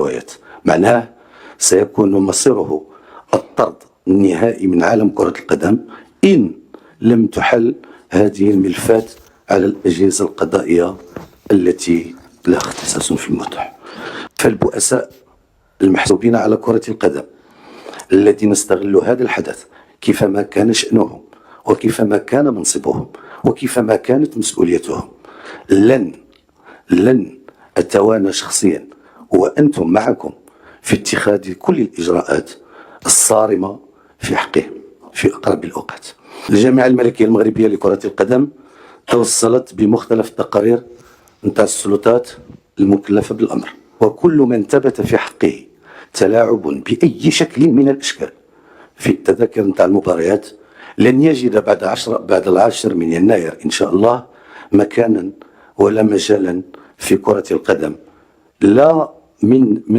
المستويات. معناه سيكون مصيره الطرد النهائي من عالم كرة القدم إن لم تحل هذه الملفات على الأجهزة القضائية التي لها اختصاص في الموضوع. فالبؤساء المحسوبين على كرة القدم الذين استغلوا هذا الحدث كيفما كان شأنهم وكيفما كان منصبهم وكيفما كانت مسؤوليتهم لن أتوانى شخصيا وأنتم معكم في اتخاذ كل الإجراءات الصارمة في حقهم في أقرب الأوقات. الجامعة الملكية المغربية لكرة القدم توصلت بمختلف التقارير نتاع السلطات المكلفة بالأمر، وكل من ثبت في حقه تلاعب بأي شكل من الأشكال في التذاكر نتاع المباريات لن يجد بعد 10 من يناير إن شاء الله مكانا ولا مجالا في كرة القدم، لا من